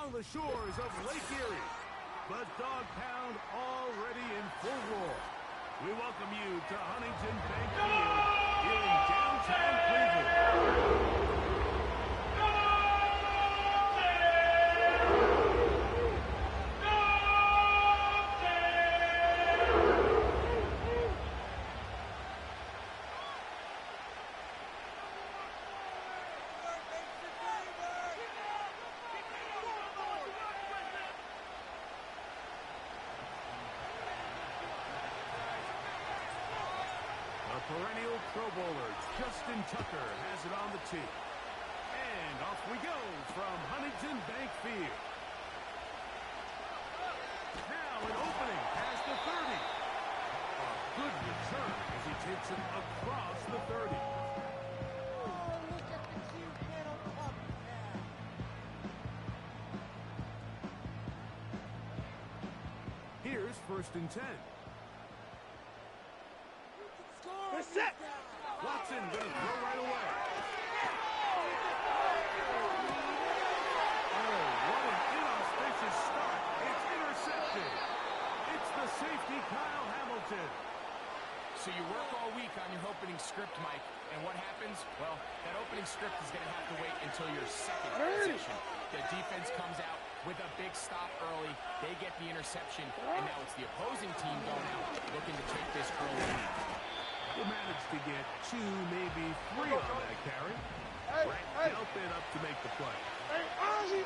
along the shores of Lake Erie. The Dog Pound already in full roar. We welcome you to Huntington Bank Field here in downtown Cleveland. Perennial Pro Bowler Justin Tucker has it on the tee. And off we go from Huntington Bank Field. Now an opening past the 30. A good return as he takes it across the 30. Here's 1st and 10. Set. Watson going to throw right away. Oh, what an inauspicious start. It's intercepted. It's the safety, Kyle Hamilton. So you work all week on your opening script, Mike, and what happens? Well, that opening script is going to have to wait until your second possession. The defense comes out with a big stop early. They get the interception, and now it's the opposing team going out looking to take this early lead. He managed to get 2, maybe 3 on that carry. Right help it up to make the play. Ozzy!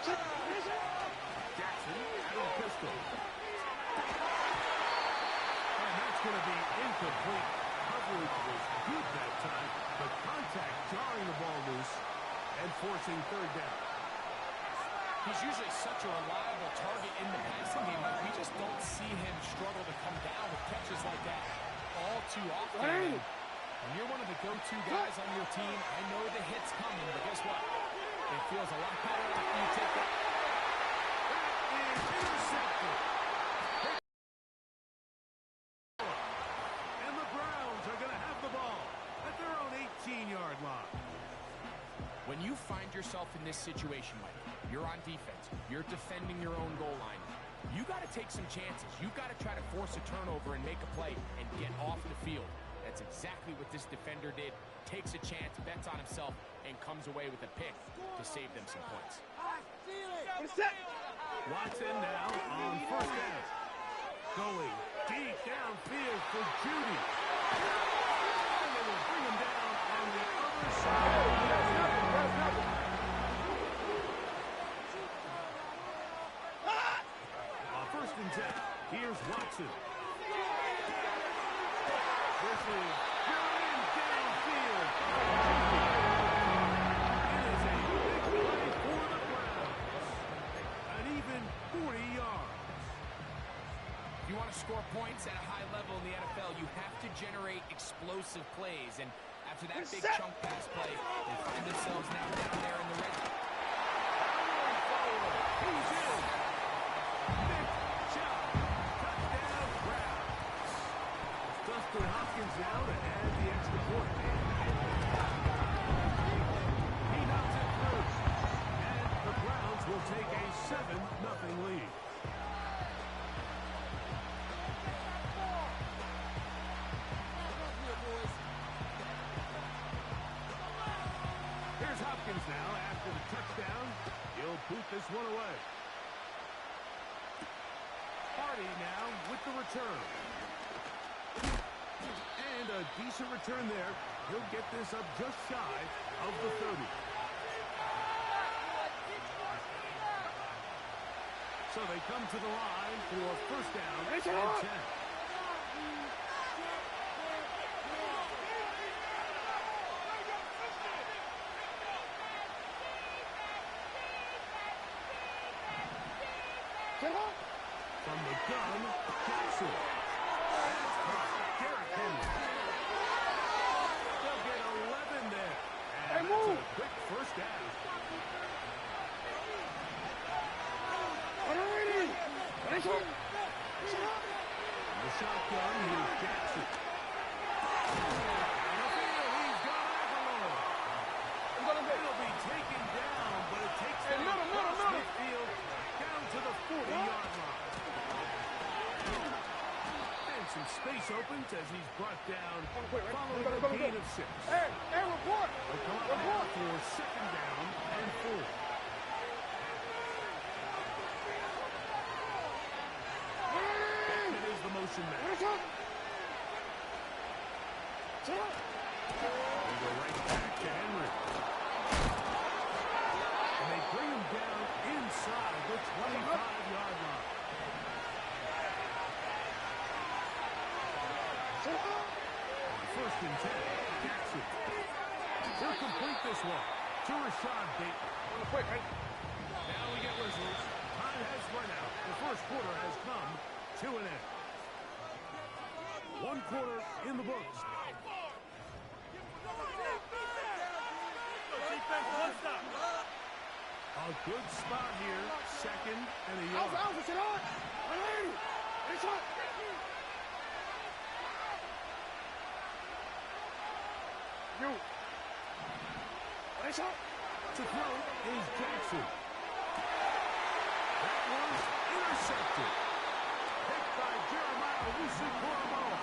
Jackson out of the pistol. And that's going to be incomplete. Coverage was good that time, but contact jarring the ball loose and forcing 3rd down. He's usually such a reliable target in the passing game, but we just don't see him struggle to come down with catches like that all too often. When you're one of the go-to guys on your team, I know the hit's coming, but guess what? It feels a lot better after you take that. That is intercepted. And the Browns are going to have the ball at their own 18-yard line. When you find yourself in this situation, Mike, you're on defense, you're defending your own goal line, you got to take some chances. You've got to try to force a turnover and make a play and get off the field. That's exactly what this defender did. Takes a chance, bets on himself, and comes away with a pick to save them some points. Watson now on 1st down. Going deep downfield for Judy. And they will bring him down on the other side. On 1st and 10, here's Watson. This is going downfield. It is a big play for the Browns. An even 40 yards. If you want to score points at a high level in the NFL, you have to generate explosive plays. And after that big chunk pass play, they find themselves now down there in the red zone. He's in. Big shot. Touchdown, Browns. Dustin Hopkins now to add the extra point. He knocks it through. And the Browns will take a 7-0 lead. Here's Hopkins now after the touchdown. He'll boot this one away. Hardy now with the return. And a decent return there. He'll get this up just shy of the 30. So they come to the line for 1st down and 10. From the gun, Jackson. Derrick Henry. They'll get 11 there. And that's a quick 1st down. The shotgun, here's Jackson. And the field, he's gone Aguilar. He'll be taken down, but it takes him across midfield. as he's brought down following a gain of 6. Hey, report! They'll come up now for second down and 4. That is the motion man. They go right back to Henry. And they bring him down inside the 25-yard line. First and 10, Jackson. They'll complete this one to Rashad Bateman. Now we get whistles. Time has run out. The first quarter has come to an end. 1 quarter in the books. A good spot here. Second and a yard. To throw is Jackson. That was intercepted. Picked by Jeremiah Owusu-Koramoah.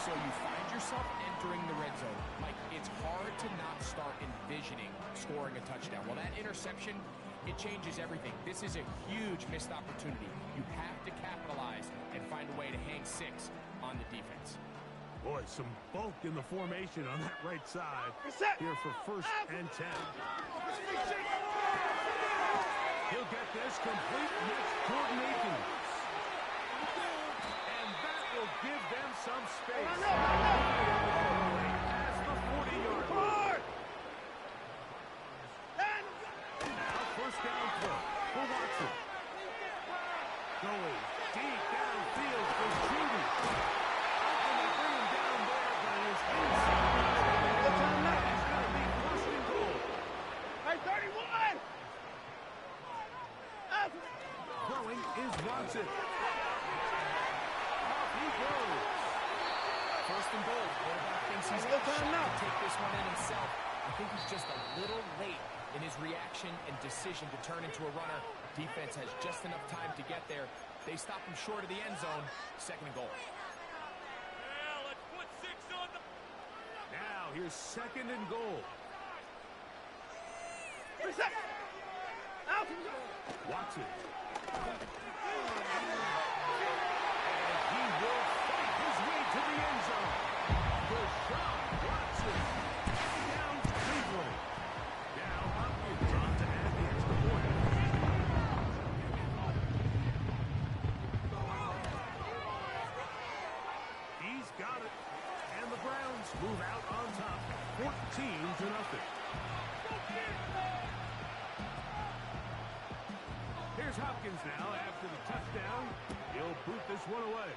So you find yourself entering the red zone. Mike, it's hard to not start envisioning scoring a touchdown. Well, that interception, it changes everything. This is a huge missed opportunity. You have to capitalize and find a way to hang 6 on the defense. Boy, some bulk in the formation on that right side here for first and 10. He'll get this complete next Jordan Akins. And that will give them some space. As the 40-yard line. Now first down throw for Watson. Going deep downfield for Judy. Throwing is Watson. Off he goes. First and goal. Quarterback thinks he's got a shot to take this one in himself. I think he's just a little late in his reaction and decision to turn into a runner. Defense has just enough time to get there. They stop him short of the end zone. Second and goal. Now here's second and goal. Watson. And he will fight his way to the end zone. Deshaun Watson down to Cleveland. Now Hopkins on to add the extra point. He's got it. And the Browns move out on top, 14-0. Here's Hopkins now after the touchdown. He'll boot this one away.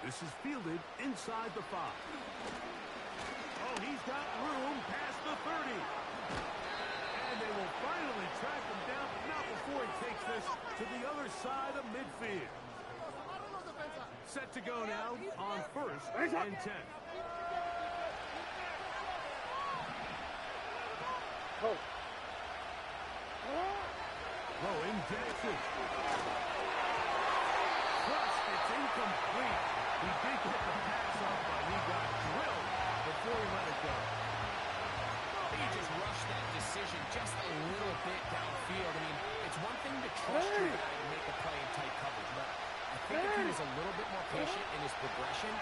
This is fielded inside the 5. Oh, he's got room past the 30. And they will finally track him down, but not before he takes this to the other side of midfield. Set to go now on first and 10. Throwing Jackson. Thrust, it's incomplete. He did get the pass off, but he got drilled before he let it go. He just rushed that decision just a little bit downfield. I mean, it's one thing to trust your guy to make a play in tight coverage, but I think if he was a little bit more patient in his progression,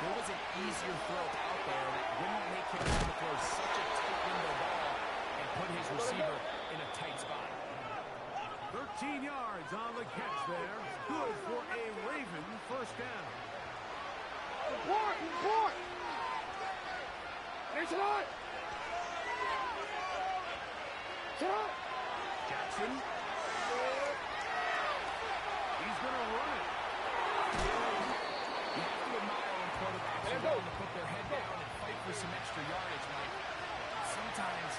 there was an easier throw out there that wouldn't make him have to throw such a tight window ball and put his receiver in a tight spot. 13 yards on the catch there. Good for a Raven first down. Report! Jackson. He's going to run it. You have to admire when quarterbacks are willing to put their head down and fight for some extra yardage, Mike. Sometimes,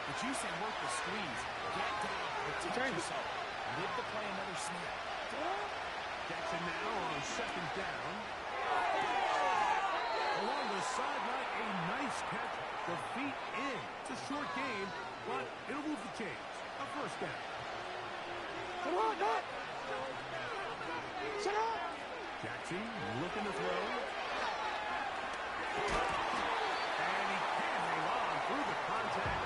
but you say work the squeeze. Get down, protect yourself. Live to play another snap. Jackson now on second down. Along the sideline, a nice catch. The feet in. It's a short game, but it'll move the chains. A first down. Jackson looking to throw. And he can't hang on through the contact.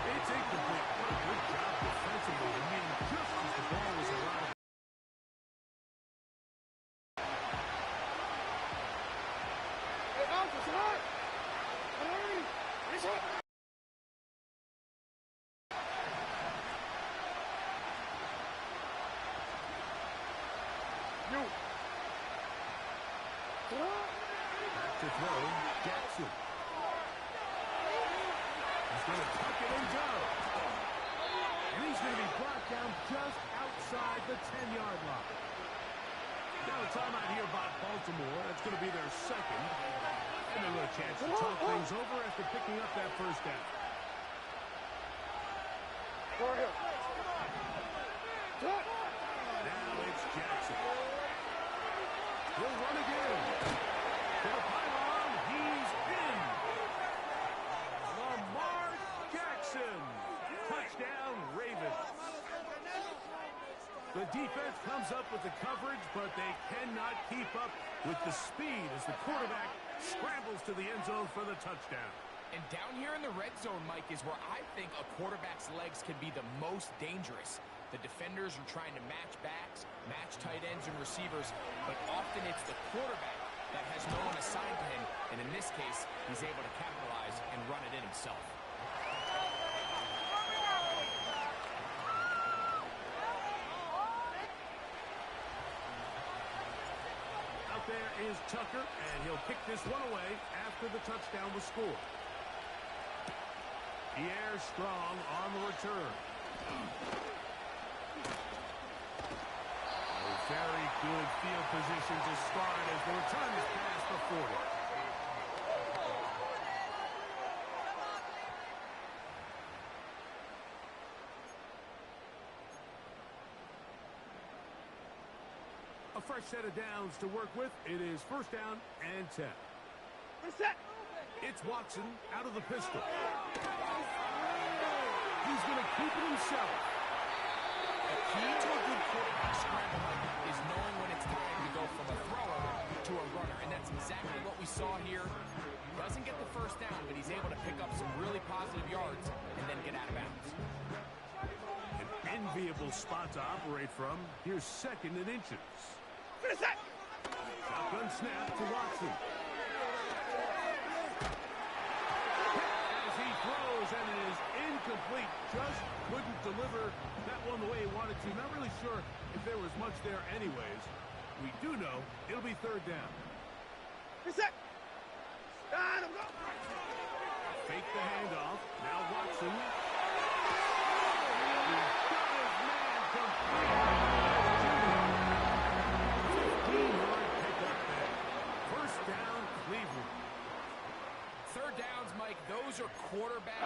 It's incomplete. What a good job defensively to mean just as the ball was arriving. Back to throw, Jackson. He's going to tuck it and go. And he's going to be brought down just outside the 10-yard line. Now a timeout here by Baltimore. That's going to be their second. And a little chance to talk things over after picking up that first down. Now it's Jackson. He'll run again. To the pylon, he's in. Lamar Jackson. Touchdown, Ravens. The defense comes up with the coverage, but they cannot keep up with the speed as the quarterback scrambles to the end zone for the touchdown. And down here in the red zone, Mike, is where I think a quarterback's legs can be the most dangerous. The defenders are trying to match backs, match tight ends and receivers, but often it's the quarterback that has no one assigned to him, and in this case, he's able to capitalize and run it in himself. Out there is Tucker, and he'll kick this one away after the touchdown was scored. Pierre Strong on the return. Very good field position to start as the return is past the 40. A fresh set of downs to work with. It is first down and 10. It's Watson out of the pistol. He's going to keep it himself. The key to a good quarterback scramble is knowing when it's time to go from a thrower to a runner, and that's exactly what we saw here. Doesn't get the first down, but he's able to pick up some really positive yards and then get out of bounds. An enviable spot to operate from. Here's second and inches. Shotgun snap to Watson. As he throws, and it is incomplete. Just couldn't deliver that one the way he wanted to. Not really sure if there was much there anyways. We do know it'll be third down. Fake the handoff. Now Watson. He's got his man complete. 15-yard pickup there. First down, Cleveland. Third downs, Mike, those are quarterback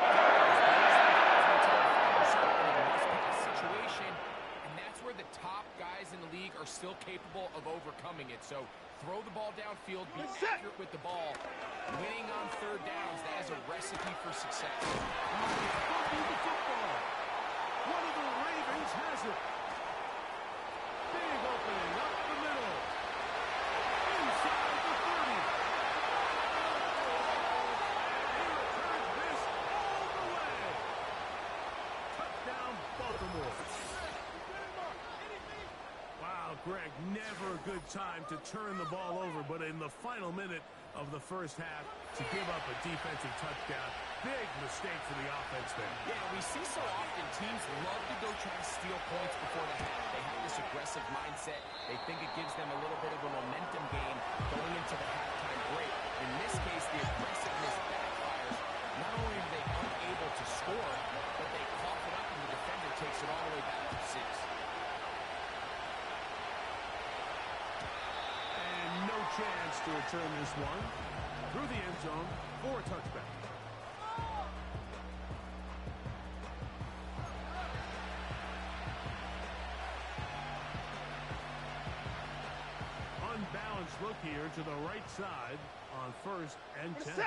situation, and that's where the top guys in the league are still capable of overcoming it. So throw the ball downfield, be accurate with the ball. Winning on third downs, that is a recipe for success. Bumping the football. One of the Ravens has it. Big opening up the middle. Inside the 30. He returns this all the way. Touchdown, Baltimore. Wow, Greg, never a good time to turn the ball over, but in the final minute of the first half to give up a defensive touchdown. Big mistake for the offense there. Yeah, we see so often teams love to go try to steal points before the half. They have this aggressive mindset. They think it gives them a little bit of a momentum gain going into the halftime break. In this case, the aggressiveness backfires. Not only are they unable to score, but they cough it up and the defender takes it all the way back to 6. No chance to return this one through the end zone for a touchback. Unbalanced look here to the right side on first and 10.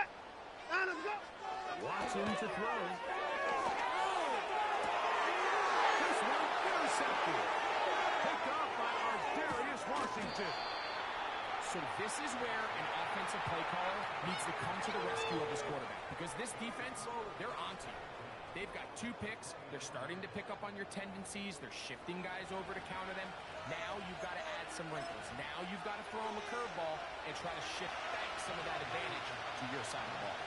Watson to throw. This one intercepted. Picked off by Darius Washington. So this is where an offensive play caller needs to come to the rescue of his quarterback, because this defense, they're onto you. They've got 2 picks. They're starting to pick up on your tendencies. They're shifting guys over to counter them. Now you've got to add some wrinkles. Now you've got to throw them a curveball and try to shift back some of that advantage to your side of the ball.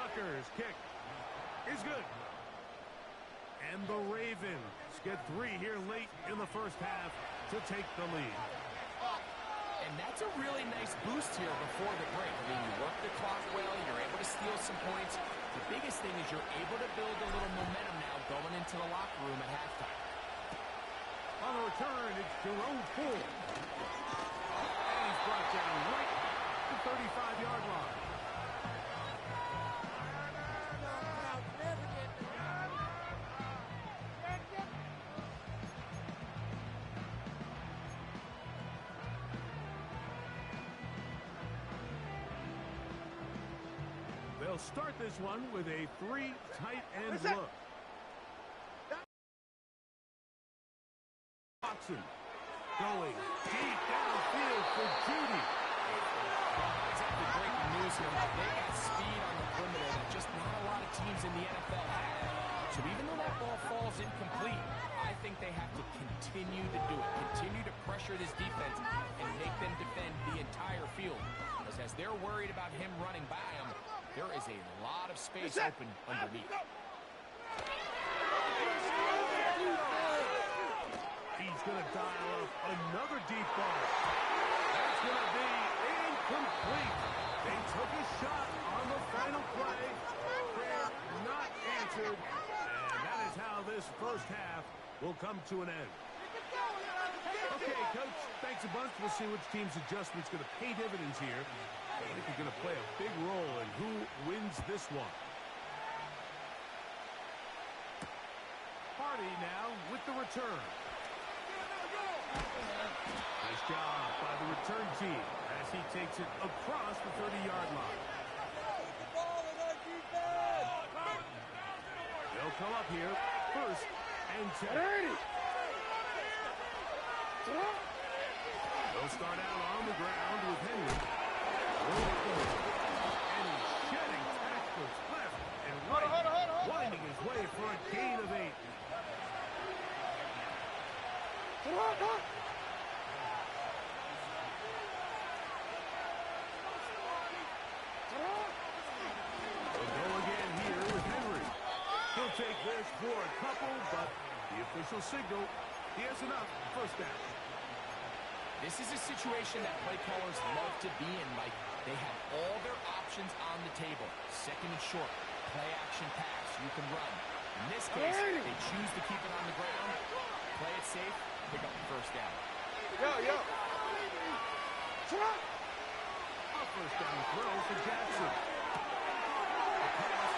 Tucker's kick is good. And the Ravens get 3 here late in the first half to take the lead. And that's a really nice boost here before the break. I mean, you work the clock well, you're able to steal some points. The biggest thing is you're able to build a little momentum now going into the locker room at halftime. On the return, it's Jerome Poole. And he's brought down right at the 35-yard line. They'll start this one with a 3 tight end look. Watson going deep downfield for Judy. Exactly, breaking news here. They got speed on the perimeter that just not a lot of teams in the NFL have. So even though that ball falls incomplete, I think they have to continue to do it. Continue to pressure this defense and make them defend the entire field. Because as they're worried about him running by them, there is a lot of space open underneath. He's going to dial up another deep ball. That's going to be incomplete. They took a shot on the final play. They're not answered. And that is how this first half will come to an end. Okay, Coach, thanks a bunch. We'll see which team's adjustment's going to pay dividends here. I think they're going to play a big role in who wins this one. Hardy now with the return. Nice job by the return team as he takes it across the 30-yard line. They'll come up here first and 10. They'll start out on the ground with Henry. And he's shedding tackles left and right, winding his way for a gain of 8. They'll go again here with Henry. He'll take this for a couple, but the official signal, he has enough. First down. This is a situation that play callers love to be in, Mike. They have all their options on the table. Second and short, play action pass, you can run. In this case, they choose to keep it on the ground, play it safe, pick up the first down. A first down throw for Jackson. A pass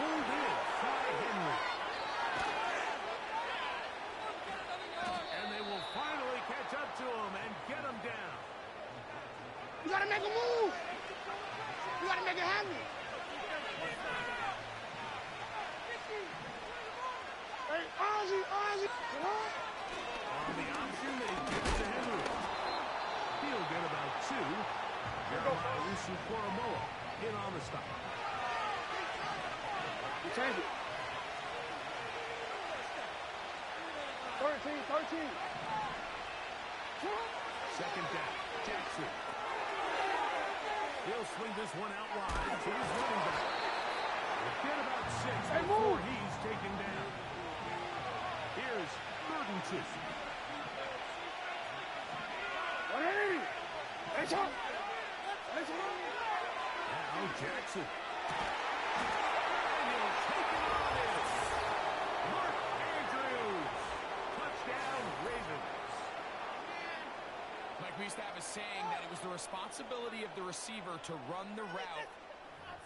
pulled in by Henry. And they will finally catch up to him and get him down. You gotta make a move. You gotta make it happen. Hey, Ozzy. On the option, they give it to Henry. He'll get about 2. Jeremiah Usu-Koromoa in on the stop. You take it. 13. Second down, Jackson. He'll swing this one out wide to his running back. He'll get about 6 before he's taken down. Here's 3rd and 2. Now Jackson. And he'll take it on this. Mark Andrews. Touchdown, Ravens. Mike, we used to have a saying that it was the responsibility of the receiver to run the route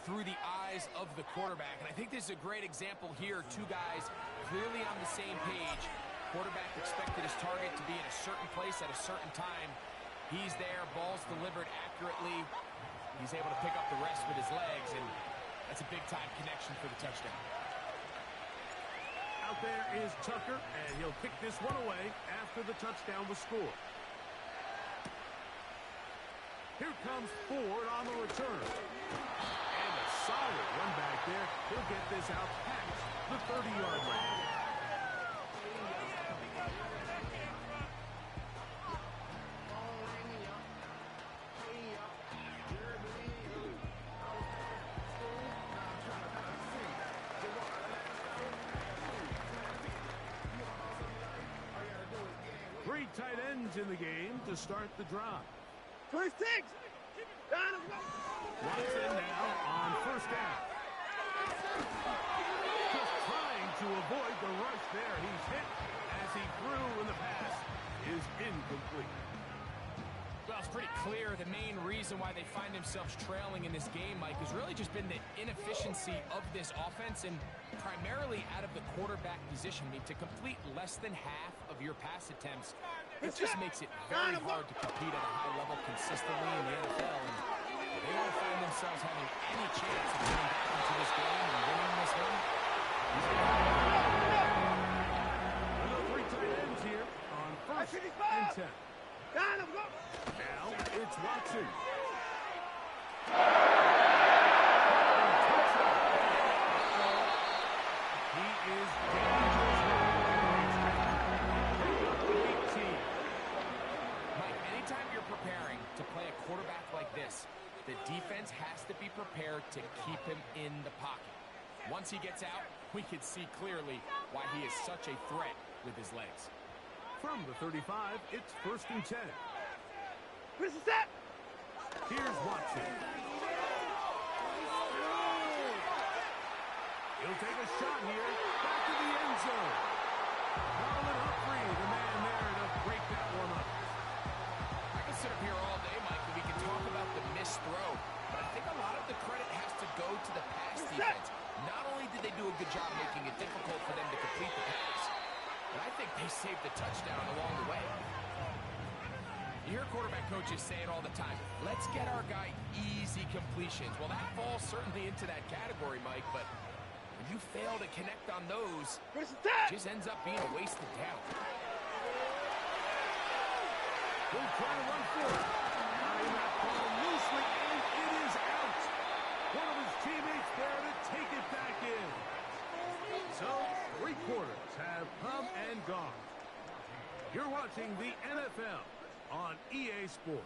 through the eyes of the quarterback. And I think this is a great example here. 2 guys clearly on the same page. Quarterback expected his target to be in a certain place at a certain time. He's there, ball's delivered accurately. He's able to pick up the rest with his legs, and that's a big-time connection for the touchdown. Out there is Tucker, and he'll kick this one away after the touchdown was scored. Here comes Ford on the return. And a solid run back there. He'll get this out past the 30-yard line. Three tight ends in the game to start the drive. 26. Watson now on first down. Just trying to avoid the rush there. He's hit as he threw, and the pass is incomplete. Well, it's pretty clear the main reason why they find themselves trailing in this game, Mike, has really just been the inefficiency of this offense and primarily out of the quarterback position. I mean, to complete less than half of your pass attempts, it just makes it very hard to compete at a high level consistently in the NFL. And they don't find themselves having any chance of getting back into this game and winning this one. Another three tight ends here on first and 10. Now it's Watson. He is dangerous. Mike, anytime you're preparing to play a quarterback like this, the defense has to be prepared to keep him in the pocket. Once he gets out, we can see clearly why he is such a threat with his legs. From the 35, it's first and 10. Where's the set? Here's Watson. He'll take a shot here. Back to the end zone. Marlon Humphrey, the man there to break that one up. I can sit up here all day, Mike, and we can talk about the missed throw, but I think a lot of the credit has to go to the pass defense. Not only did they do a good job making it difficult for them to complete the pass, but I think they saved the touchdown along the way. You hear quarterback coaches say it all the time, let's get our guy easy completions. Well, that falls certainly into that category, Mike, but when you fail to connect on those, it just ends up being a wasted down. They'll try to run for it. Tying that ball loosely, and it is out. One of his teammates there to take it back in. So, 3 quarters have come and gone. You're watching the NFL on EA Sports.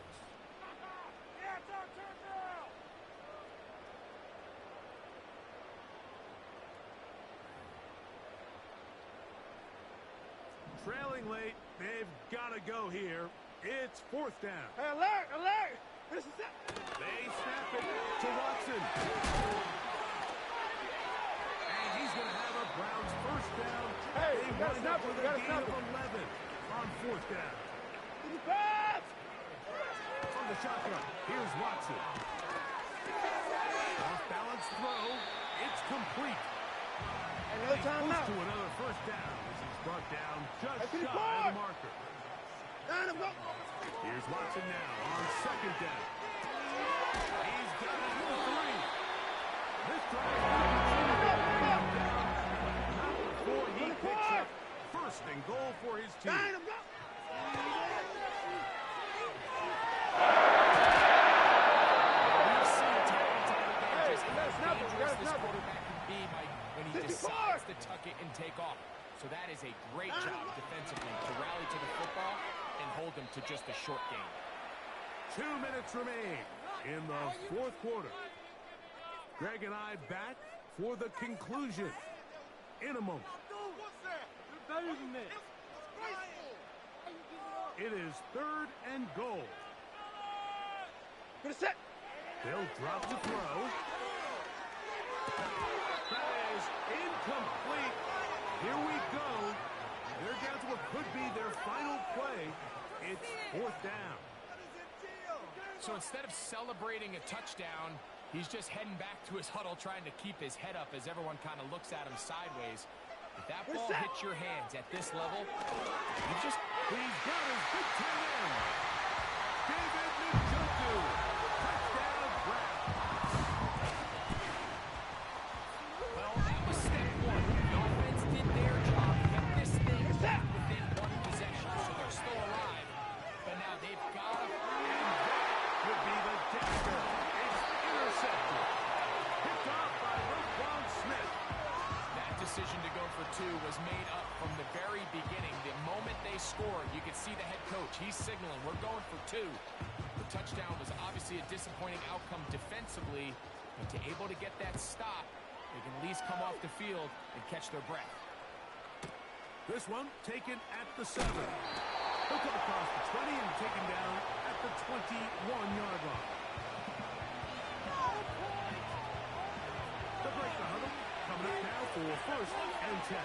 Trailing late, they've got to go here. It's fourth down. Hey, alert, alert! This is it. They snap it to Watson. And he's going to have a Browns first down. Hey, they you gotta wind snap up it, with you a gotta gain snap of 11 on fourth down. Pass! From the shotgun, here's Watson. Off balance throw. It's complete. Another He time moves out. to another first down as he's brought down just That's pretty shy far. of the marker. Go. Here's Watson now on second down. He's got it for 3. This drive not before he picks up first and goal for his team. We've seen time and time again just how dangerous this quarterback can be, Mike, when he decides to tuck it and take off. So that is a great job defensively to rally to the football and hold them to just a short game. 2 minutes remain in the fourth quarter. Greg and I back for the conclusion in a moment. It is third and goal. They'll drop the throw. That is incomplete. Here we go. They're down to what could be their final play. It's fourth down. So instead of celebrating a touchdown, he's just heading back to his huddle trying to keep his head up as everyone kind of looks at him sideways. If that ball hits your hands at this level, you just... He's got his big tight end. David Njoku. Touchdown, Browns. Well, that was step 1. The offense did their job. decision to go for two was made up from the very beginning. The moment they scored, you could see the head coach. He's signaling, we're going for two. The touchdown was obviously a disappointing outcome defensively, but to able to get that stop, they can at least come off the field and catch their breath. This one taken at the 7. He'll come across the 20 and taken down at the 21-yard line. They'll break the huddle. Coming up now for 1st and 10.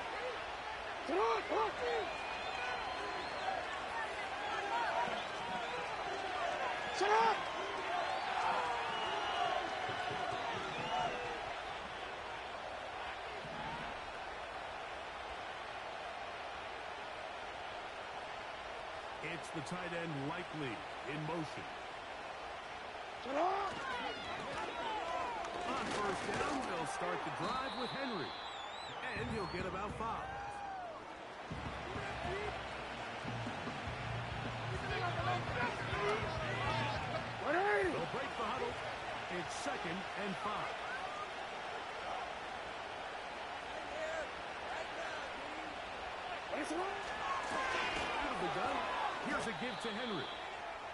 Shut up! It's the tight end Likely in motion. Shut up! On 1st down, they'll start the drive with Henry. And he'll get about 5. They'll break the huddle. It's 2nd and 5. Out of the gun. Here's a give to Henry.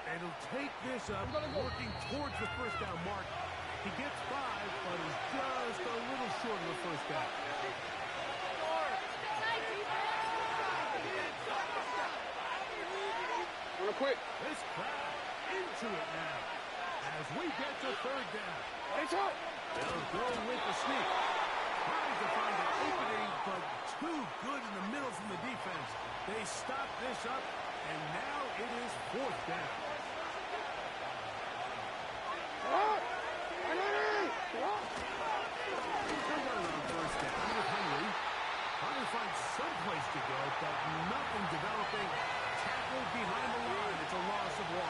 And he'll take this up, working towards the 1st down mark. He gets 5, but is just a little short of the 1st down. Wanna quit? This crowd into it now as we get to 3rd down. It's up! They'll go with the sneak. Trying to find an opening, but too good in the middle from the defense. They stop this up, and now it is 4th down. They'll run on 1st down with Henry. Trying to find some place to go, but nothing developing. Tackled behind the line. It's a loss of 1.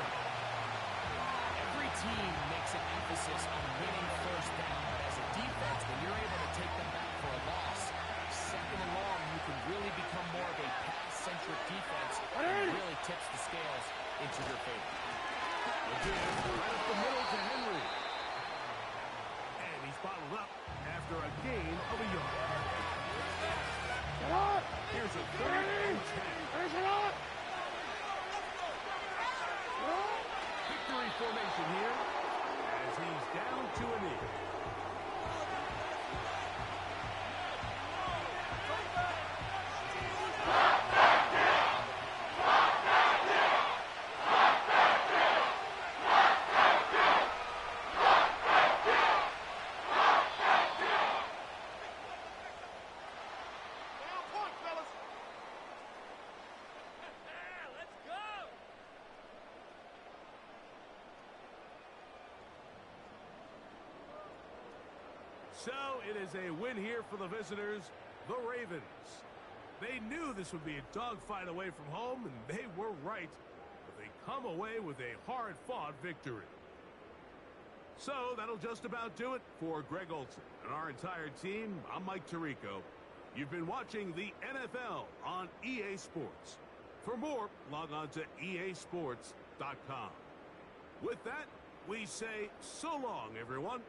Every team makes an emphasis on winning 1st down, but as a defense, when you're able to take them back for a loss, 2nd and long, you can really become more of a pass-centric defense, and it really tips the scales into your favor. Again, right up the middle to Henry. And he's bottled up after a gain of a yard. Here's a 3rd and 10. Victory formation here as he's down to a knee. So it is a win here for the visitors, the Ravens. They knew this would be a dogfight away from home, and they were right. But they come away with a hard-fought victory. So that'll just about do it for Greg Olson and our entire team. I'm Mike Tirico. You've been watching the NFL on EA Sports. For more, log on to easports.com. With that, we say so long, everyone.